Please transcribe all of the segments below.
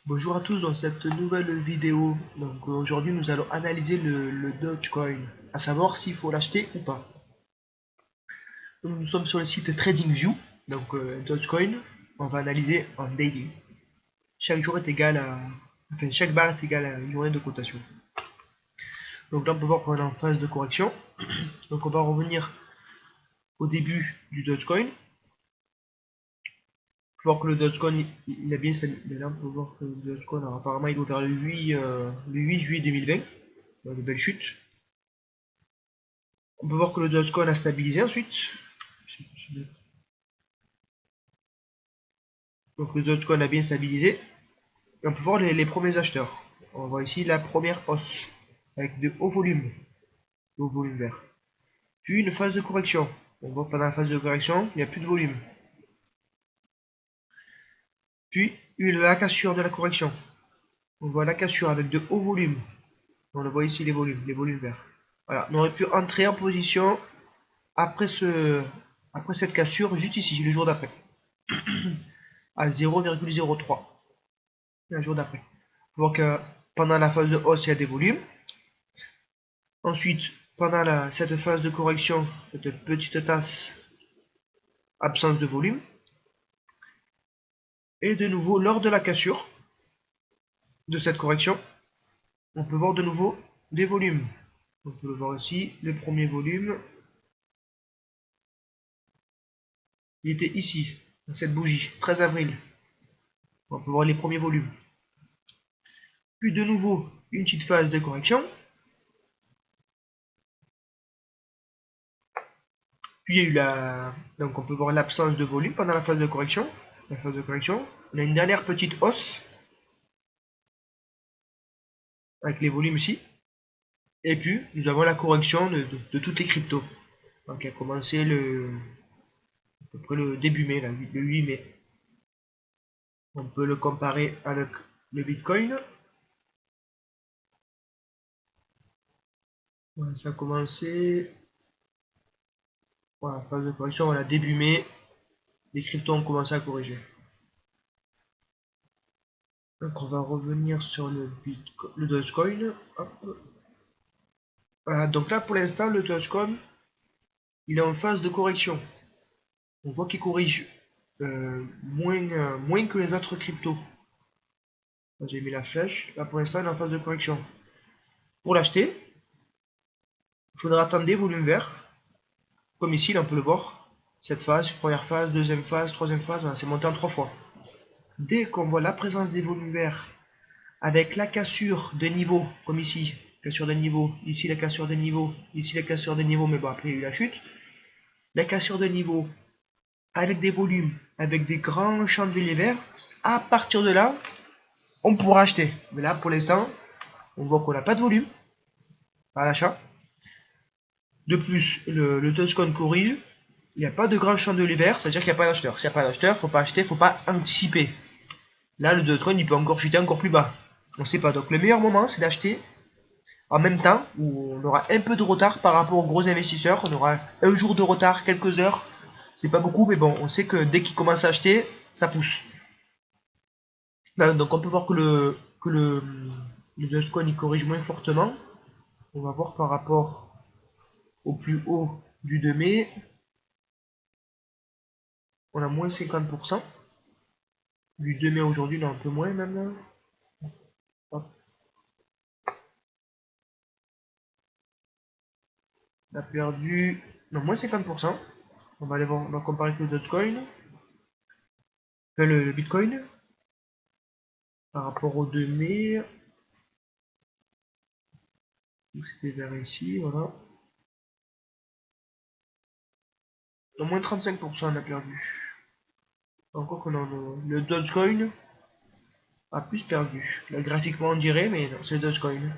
Bonjour à tous dans cette nouvelle vidéo. Donc aujourd'hui nous allons analyser le Dogecoin, à savoir s'il faut l'acheter ou pas. Donc, nous sommes sur le site TradingView, donc Dogecoin, on va analyser en daily. Chaque jour est égal à, enfin chaque barre est égal à une journée de cotation. Donc là on peut voir qu'on est en phase de correction. Donc on va revenir au début du Dogecoin. On peut voir que le Dogecoin il a bien stabilisé. Là on peut voir que le Dogecoin alors, apparemment il doit vers le 8 juillet 2020. De belles chutes. On peut voir que le Dogecoin a stabilisé ensuite. Donc le Dogecoin a bien stabilisé. Et on peut voir les premiers acheteurs. On voit ici la première hausse avec de hauts volumes, vert. Puis une phase de correction. On voit pendant la phase de correction, il n'y a plus de volume. Puis la cassure de la correction. On voit la cassure avec de hauts volumes. On voit ici les volumes verts. Voilà, on aurait pu entrer en position après cette cassure juste ici, le jour d'après, à 0,03. Un jour d'après. Donc pendant la phase de hausse, il y a des volumes. Ensuite, pendant cette phase de correction, cette petite tasse, absence de volume. Et de nouveau, lors de la cassure de cette correction, on peut voir de nouveau des volumes. On peut le voir ici, le premier volume. Il était ici, dans cette bougie, 13 avril. On peut voir les premiers volumes. Puis de nouveau, une petite phase de correction. Puis il y a eu donc on peut voir l'absence de volume pendant la phase de correction. On a une dernière petite hausse avec les volumes ici. Et puis nous avons la correction de toutes les cryptos. Donc qui a commencé à peu près le début mai, le 8 mai. On peut le comparer avec le Bitcoin. Voilà, ça a commencé. Voilà, phase de correction, voilà, début mai. Les cryptos ont commencé à corriger. Donc on va revenir sur le Dogecoin. Hop. Voilà, donc là pour l'instant le Dogecoin il est en phase de correction. On voit qu'il corrige moins que les autres cryptos. J'ai mis la flèche. Là pour l'instant il est en phase de correction. Pour l'acheter, il faudra attendre des volumes verts. Comme ici, là on peut le voir. Cette phase, première phase, deuxième phase, troisième phase, voilà, c'est monté en 3 fois. Dès qu'on voit la présence des volumes verts avec la cassure de niveau, comme ici, cassure de niveau, ici la cassure de niveau, ici la cassure de niveau, mais bon après il y a eu la chute. La cassure de niveau avec des volumes, avec des grands chandeliers verts, à partir de là, on pourra acheter. Mais là pour l'instant, on voit qu'on n'a pas de volume à l'achat. De plus, le Dogecoin corrige. Il n'y a pas de grand chandelier vert, c'est-à-dire qu'il n'y a pas d'acheteur. S'il n'y a pas d'acheteur, il ne faut pas acheter, il ne faut pas anticiper. Là, le Dogecoin, il peut encore chuter encore plus bas. On ne sait pas. Donc le meilleur moment, c'est d'acheter en même temps, où on aura un peu de retard par rapport aux gros investisseurs. On aura un jour de retard, quelques heures. C'est pas beaucoup, mais bon, on sait que dès qu'ils commencent à acheter, ça pousse. Donc on peut voir que le Dogecoin il corrige moins fortement. On va voir par rapport au plus haut du 2 mai. On a moins 50%. Du 2 mai aujourd'hui, on a un peu moins même. Hop. On a perdu. Non, moins 50%. On va aller voir, on va comparer avec le Dogecoin. Enfin, le Bitcoin. Par rapport au 2 mai. C'était vers ici, voilà. Non, moins 35% on a perdu. Encore que non, le Dogecoin a plus perdu. Là, graphiquement on dirait, mais non, c'est le Dogecoin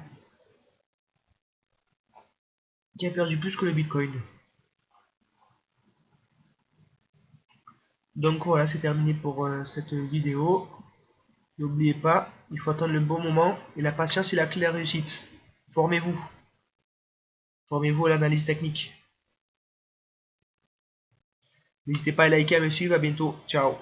qui a perdu plus que le Bitcoin. Donc voilà, c'est terminé pour cette vidéo. N'oubliez pas, il faut attendre le bon moment et la patience est la clé de la réussite. Formez-vous. Formez-vous à l'analyse technique. N'hésitez pas à liker, à me suivre. À bientôt. Ciao.